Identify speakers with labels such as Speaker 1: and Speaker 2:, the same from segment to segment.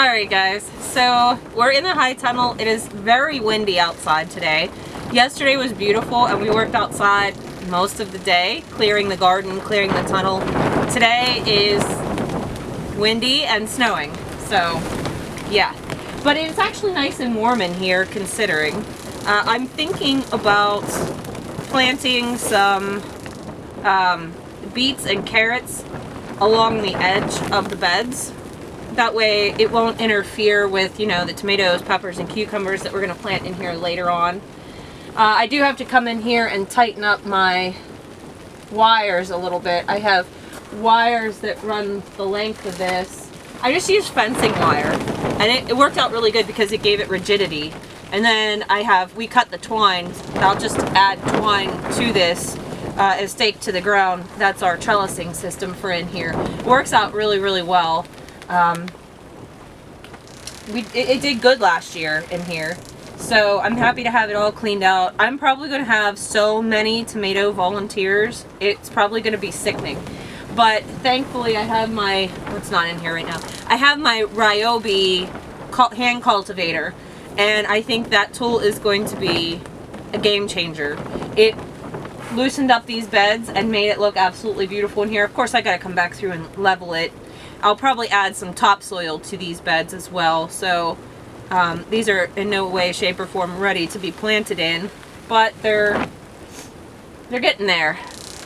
Speaker 1: Alright guys, so we're in the high tunnel. It is very windy outside today. Yesterday was beautiful and we worked outside most of the day, clearing the garden, clearing the tunnel. Today is windy and snowing, so yeah. But it's actually nice and warm in here considering. I'm thinking about planting some beets and carrots along the edge of the beds. That way it won't interfere with, you know, the tomatoes, peppers, and cucumbers that we're going to plant in here later on. I do have to come in here and tighten up my wires a little bit. I have wires that run the length of this. I just used fencing wire, and it worked out really good because it gave it rigidity. And then we cut the twine. I'll just add twine to this and stake to the ground. That's our trellising system for in here. It works out really, really well. It did good last year in here, so I'm happy to have it all cleaned out. I'm probably going to have so many tomato volunteers, it's probably going to be sickening. But thankfully I have my, what's not in here right now, I have my Ryobi hand cultivator, and I think that tool is going to be a game changer. It loosened up these beds and made it look absolutely beautiful in here. Of course I got to come back through and level it. I'll probably add some topsoil to these beds as well, so these are in no way, shape, or form ready to be planted in, but they're getting there.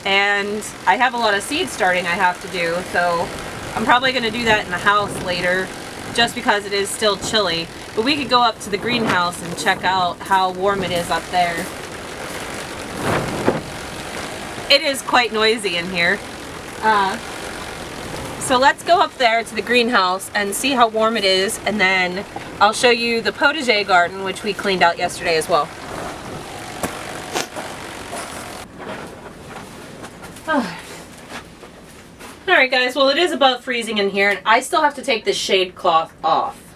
Speaker 1: And I have a lot of seed starting I have to do, so I'm probably going to do that in the house later, just because it is still chilly. But we could go up to the greenhouse and check out how warm it is up there. It is quite noisy in here. So let's go up there to the greenhouse and see how warm it is, and then I'll show you the potager garden, which we cleaned out yesterday as well. Alright guys, well it is above freezing in here, and I still have to take this shade cloth off.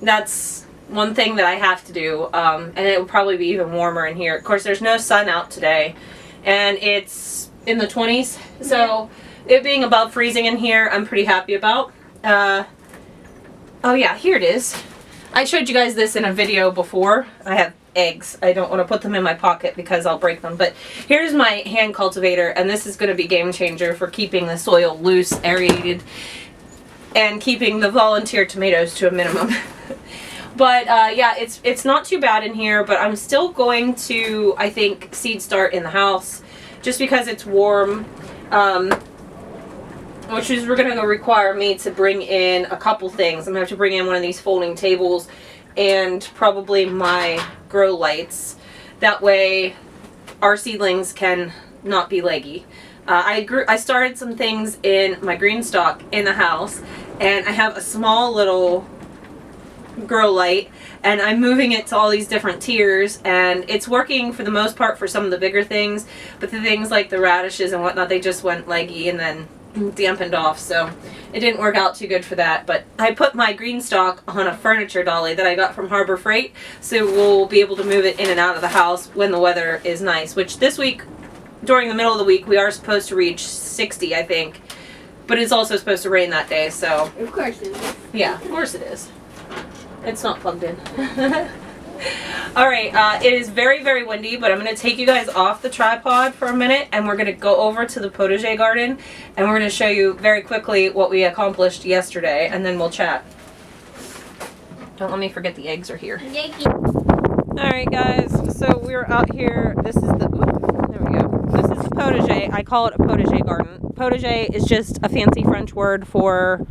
Speaker 1: That's one thing that I have to do, and it will probably be even warmer in here. Of course there's no sun out today, and it's in the 20s, so it being above freezing in here, I'm pretty happy about. Oh yeah, here it is. I showed you guys this in a video before. I have eggs. I don't want to put them in my pocket because I'll break them. But here's my hand cultivator, and this is going to be game changer for keeping the soil loose, aerated, and keeping the volunteer tomatoes to a minimum. But yeah, it's not too bad in here, but I'm still going to, I think, seed start in the house just because it's warm. Which is going to require me to bring in a couple things. I'm going to have to bring in one of these folding tables and probably my grow lights. That way our seedlings can not be leggy. I started some things in my green stock in the house, and I have a small little grow light, and I'm moving it to all these different tiers, and it's working for the most part for some of the bigger things, but the things like the radishes and whatnot, they just went leggy and then dampened off, so it didn't work out too good for that. But I put my green stock on a furniture dolly that I got from Harbor Freight, so we'll be able to move it in and out of the house when the weather is nice, which this week, during the middle of the week, we are supposed to reach 60, I think, but it's also supposed to rain that day, so
Speaker 2: of course it is.
Speaker 1: Yeah, of course it is. It's not plugged in. Alright, it is very, very windy, but I'm going to take you guys off the tripod for a minute, and we're going to go over to the potager garden, and we're going to show you very quickly what we accomplished yesterday, and then we'll chat. Don't let me forget the eggs are here. Alright guys, so we're out here. This is the, there we go. This is the potager. I call it a potager garden. Potager is just a fancy French word for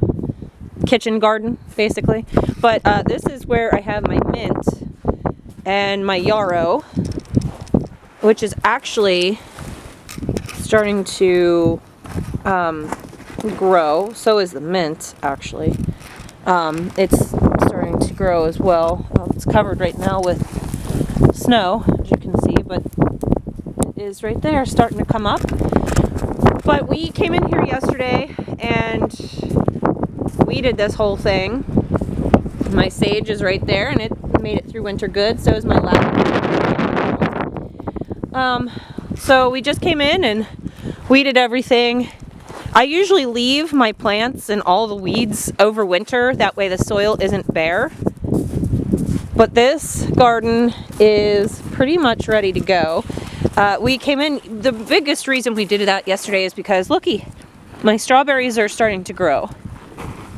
Speaker 1: kitchen garden, basically. But this is where I have my mint and my yarrow, which is actually starting to grow. So is the mint, actually. It's starting to grow as well. It's covered right now with snow, as you can see, but it is right there, starting to come up. But we came in here yesterday and weeded this whole thing. My sage is right there, and it made it through winter good. So is my lavender. So we just came in and weeded everything. I usually leave my plants and all the weeds over winter, that way the soil isn't bare. But this garden is pretty much ready to go. We came in, the biggest reason we did that yesterday is because, looky, my strawberries are starting to grow.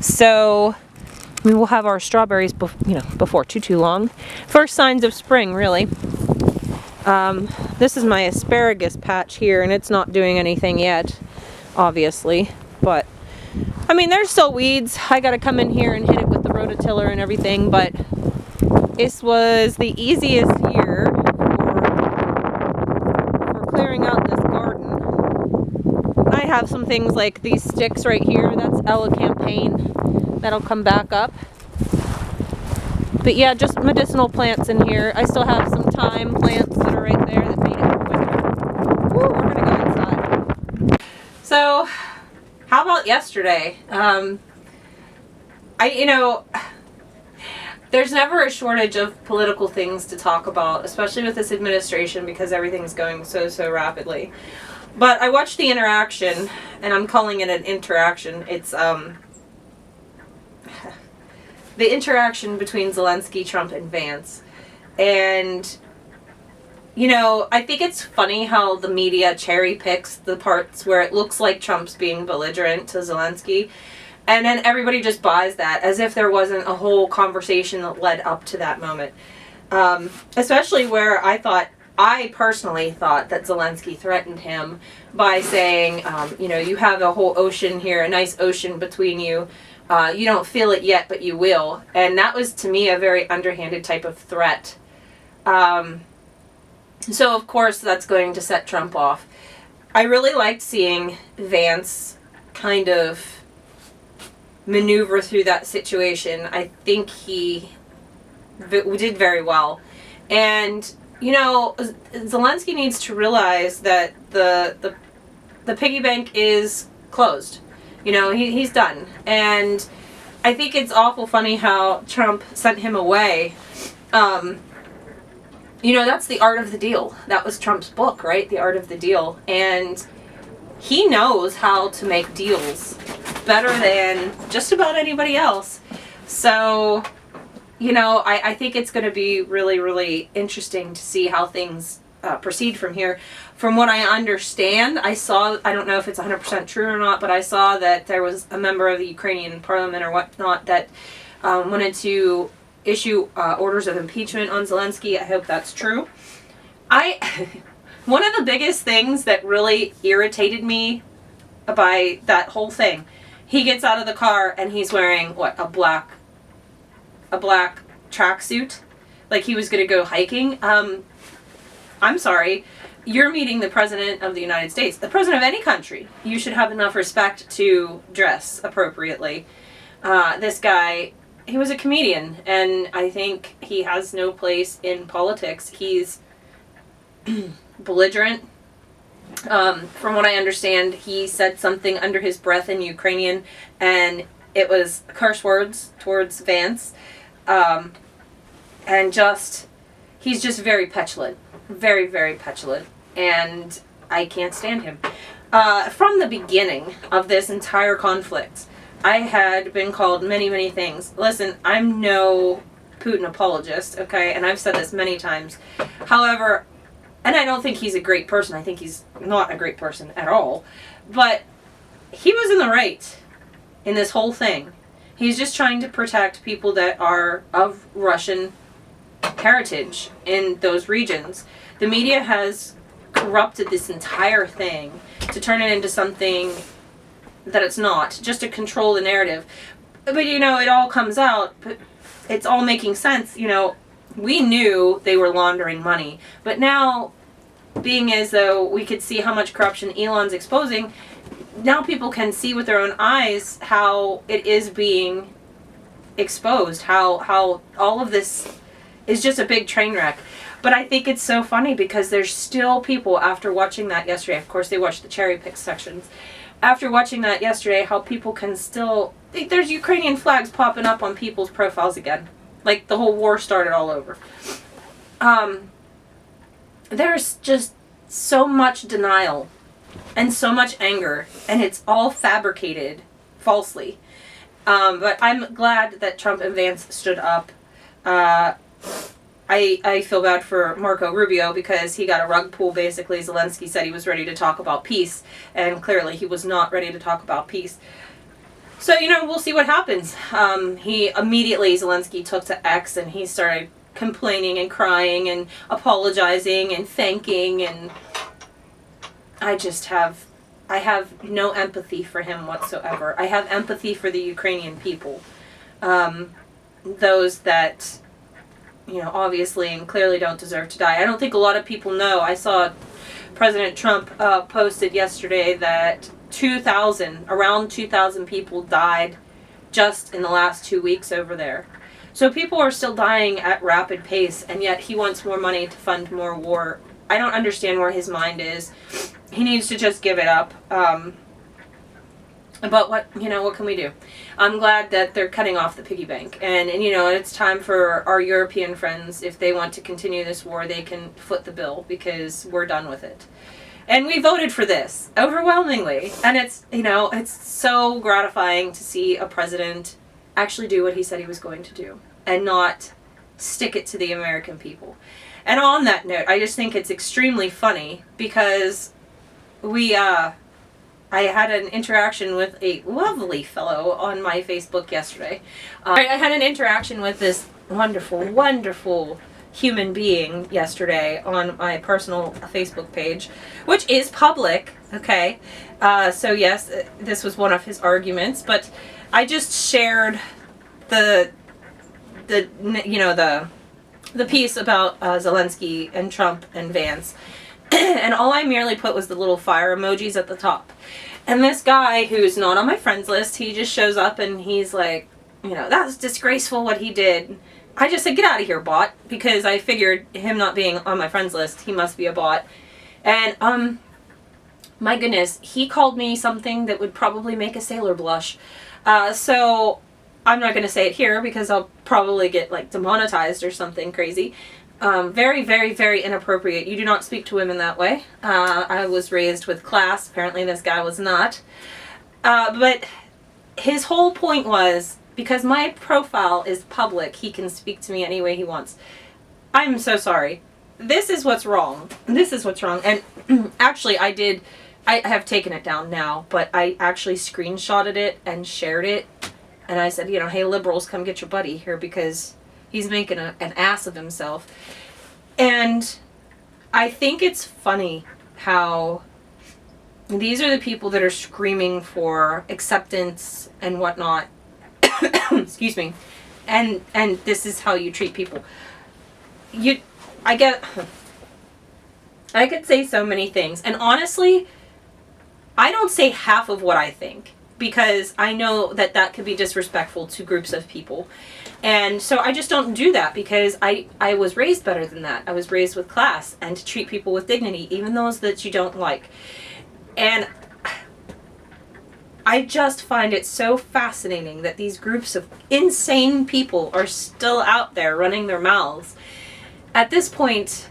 Speaker 1: So we will have our strawberries before too long. First signs of spring, really. This is my asparagus patch here, and it's not doing anything yet, obviously. But, I mean, there's still weeds. I gotta come in here and hit it with the rototiller and everything, but this was the easiest year for clearing out this garden. I have some things like these sticks right here. That's Ella Campaign. That'll come back up. But yeah, just medicinal plants in here. I still have some thyme plants that are right there that made it through winter. Woo, we're gonna go inside. So, how about yesterday? There's never a shortage of political things to talk about, especially with this administration, because everything's going so rapidly. But I watched the interaction, and I'm calling it an interaction. It's the interaction between Zelensky, Trump, and Vance. And, I think it's funny how the media cherry picks the parts where it looks like Trump's being belligerent to Zelensky. And then everybody just buys that as if there wasn't a whole conversation that led up to that moment. Especially where I personally thought that Zelensky threatened him by saying, you have a whole ocean here, a nice ocean between you. You don't feel it yet, but you will. And that was, to me, a very underhanded type of threat. So, of course, that's going to set Trump off. I really liked seeing Vance kind of maneuver through that situation. I think he did very well. And, Zelensky needs to realize that the piggy bank is closed. He's done. And I think it's awful funny how Trump sent him away. That's The Art of the Deal. That was Trump's book, right? The Art of the Deal. And he knows how to make deals better than just about anybody else. So, I think it's going to be really interesting to see how things proceed from here. From what I understand, I don't know if it's 100% true or not, but I saw that there was a member of the Ukrainian parliament or whatnot that wanted to issue orders of impeachment on Zelensky. I hope that's true. One of the biggest things that really irritated me by that whole thing, he gets out of the car and he's wearing, a black tracksuit? Like he was going to go hiking? I'm sorry. You're meeting the President of the United States, the President of any country. You should have enough respect to dress appropriately. This guy, he was a comedian, and I think he has no place in politics. He's belligerent. From what I understand, he said something under his breath in Ukrainian, and it was curse words towards Vance. And he's just very petulant. Very petulant. And I can't stand him. From the beginning of this entire conflict, I had been called many things. Listen, I'm no Putin apologist, okay? And I've said this many times. However, and I don't think he's a great person. I think he's not a great person at all. But he was in the right in this whole thing. He's just trying to protect people that are of Russian heritage in those regions. The media has corrupted this entire thing to turn it into something that it's not, just to control the narrative. But it all comes out, but it's all making sense. We knew they were laundering money, but now, being as though we could see how much corruption Elon's exposing, now people can see with their own eyes how it is being exposed, how all of this is just a big train wreck. But I think it's so funny because there's still people, after watching that yesterday, of course they watched the cherry pick sections, after watching that yesterday, how people can still, there's Ukrainian flags popping up on people's profiles again. Like the whole war started all over. There's just so much denial and so much anger, and it's all fabricated falsely. But I'm glad that Trump and Vance stood up. I feel bad for Marco Rubio because he got a rug pull. Basically, Zelensky said he was ready to talk about peace, and clearly he was not ready to talk about peace. So, we'll see what happens. Zelensky took to X and he started complaining and crying and apologizing and thanking, and I have no empathy for him whatsoever. I have empathy for the Ukrainian people. Those that, obviously and clearly don't deserve to die. I don't think a lot of people know. I saw President Trump posted yesterday that around 2,000 people died just in the last 2 weeks over there. So people are still dying at rapid pace, and yet he wants more money to fund more war. I don't understand where his mind is. He needs to just give it up. But what can we do? I'm glad that they're cutting off the piggy bank. And it's time for our European friends, if they want to continue this war, they can foot the bill because we're done with it. And we voted for this overwhelmingly. And it's so gratifying to see a president actually do what he said he was going to do and not stick it to the American people. And on that note, I just think it's extremely funny because I had an interaction with a lovely fellow on my Facebook yesterday. I had an interaction with this wonderful, wonderful human being yesterday on my personal Facebook page, which is public, okay? So yes, this was one of his arguments, but I just shared the piece about Zelensky and Trump and Vance. And all I merely put was the little fire emojis at the top. And this guy who's not on my friends list, he just shows up and he's like, that's disgraceful what he did. I just said, get out of here, bot, because I figured him not being on my friends list, he must be a bot. And, my goodness, he called me something that would probably make a sailor blush. So I'm not going to say it here because I'll probably get, demonetized or something crazy. Very, very, very inappropriate. You do not speak to women that way. I was raised with class. Apparently this guy was not. But his whole point was, because my profile is public, he can speak to me any way he wants. I'm so sorry. This is what's wrong. This is what's wrong. And actually I have taken it down now, but I actually screenshotted it and shared it. And I said, hey, liberals, come get your buddy here because he's making an ass of himself. And I think it's funny how these are the people that are screaming for acceptance and whatnot. Excuse me. And this is how you treat people. I could say so many things. And honestly, I don't say half of what I think because I know that could be disrespectful to groups of people. And so I just don't do that because I was raised better than that. I was raised with class and to treat people with dignity, even those that you don't like. And I just find it so fascinating that these groups of insane people are still out there running their mouths. At this point,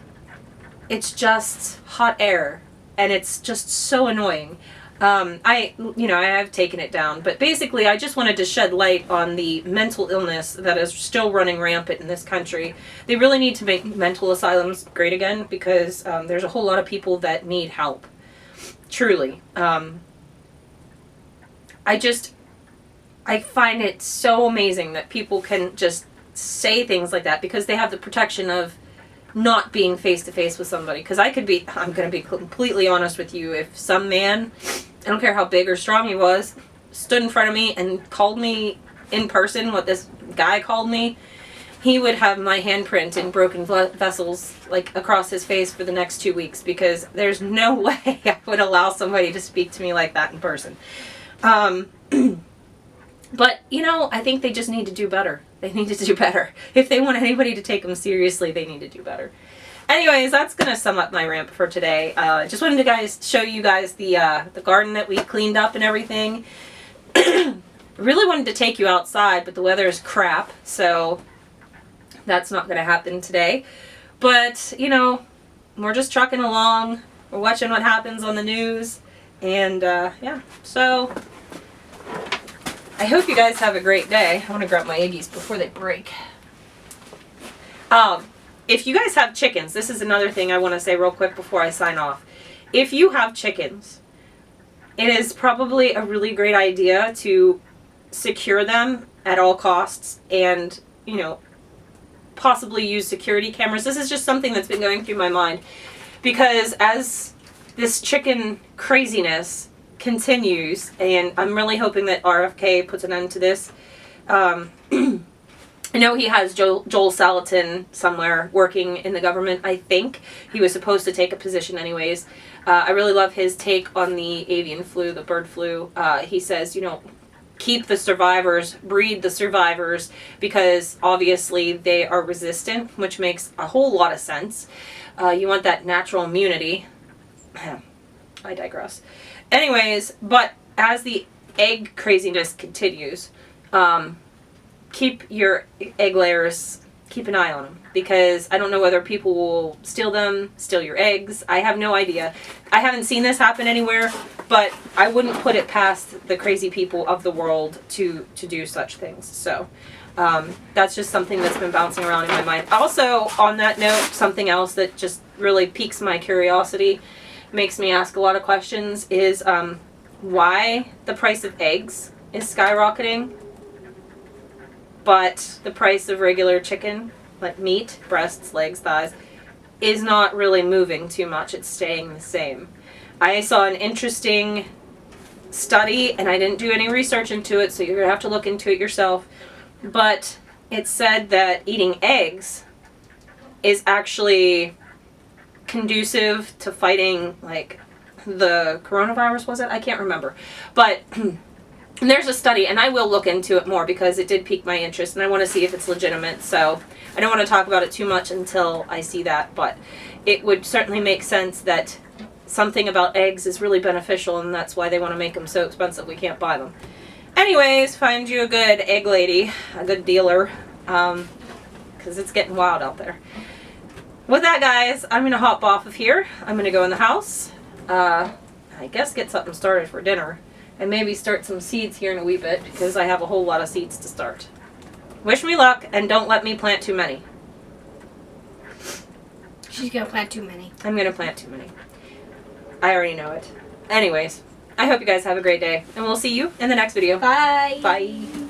Speaker 1: it's just hot air and it's just so annoying. I have taken it down, but basically I just wanted to shed light on the mental illness that is still running rampant in this country. They really need to make mental asylums great again because there's a whole lot of people that need help. Truly. I find it so amazing that people can just say things like that because they have the protection of not being face to face with somebody. Because I'm going to be completely honest with you, if some man, I don't care how big or strong he was, stood in front of me and called me in person what this guy called me, he would have my handprint in broken vessels across his face for the next 2 weeks because there's no way I would allow somebody to speak to me like that in person. But, I think they just need to do better. They need to do better. If they want anybody to take them seriously, they need to do better. Anyways, that's going to sum up my rant for today. Just wanted to show you guys the garden that we cleaned up and everything. Really wanted to take you outside, but the weather is crap, so that's not going to happen today. But, we're just trucking along. We're watching what happens on the news. And yeah, so I hope you guys have a great day. I want to grab my Iggies before they break. If you guys have chickens, this is another thing I want to say real quick before I sign off. If you have chickens, it is probably a really great idea to secure them at all costs and, you know, possibly use security cameras. This is just something that's been going through my mind, because as this chicken craziness continues, and I'm really hoping that RFK puts an end to this. I know he has Joel Salatin somewhere working in the government, I think. He was supposed to take a position anyways. I really love his take on the avian flu, the bird flu. He says, you know, keep the survivors, breed the survivors, because obviously they are resistant, which makes a whole lot of sense. You want that natural immunity. I digress. Anyways, but as the egg craziness continues, keep your egg layers, keep an eye on them, because I don't know whether people will steal them, steal your eggs. I have no idea. I haven't seen this happen anywhere, but I wouldn't put it past the crazy people of the world to do such things. So that's just something that's been bouncing around in my mind. Also, on that note, something else that just really piques my curiosity, makes me ask a lot of questions, is why the price of eggs is skyrocketing, but the price of regular chicken, like meat, breasts, legs, thighs, is not really moving too much. It's staying the same. I saw an interesting study, and I didn't do any research into it, so you're going to have to look into it yourself, but it said that eating eggs is actually conducive to fighting, like, the coronavirus, was it? I can't remember. But there's a study, and I will look into it more because it did pique my interest, and I want to see if it's legitimate. So I don't want to talk about it too much until I see that, but it would certainly make sense that something about eggs is really beneficial, and that's why they want to make them so expensive we can't buy them. Anyways, find you a good egg lady, a good dealer, because it's getting wild out there. With that, guys, I'm going to hop off of here. I'm going to go in the house, I guess get something started for dinner, and maybe start some seeds here in a wee bit, because I have a whole lot of seeds to start. Wish me luck, and don't let me plant too many.
Speaker 2: She's going to plant too many.
Speaker 1: I'm going to plant too many. I already know it. Anyways, I hope you guys have a great day, and we'll see you in the next video.
Speaker 2: Bye.
Speaker 1: Bye.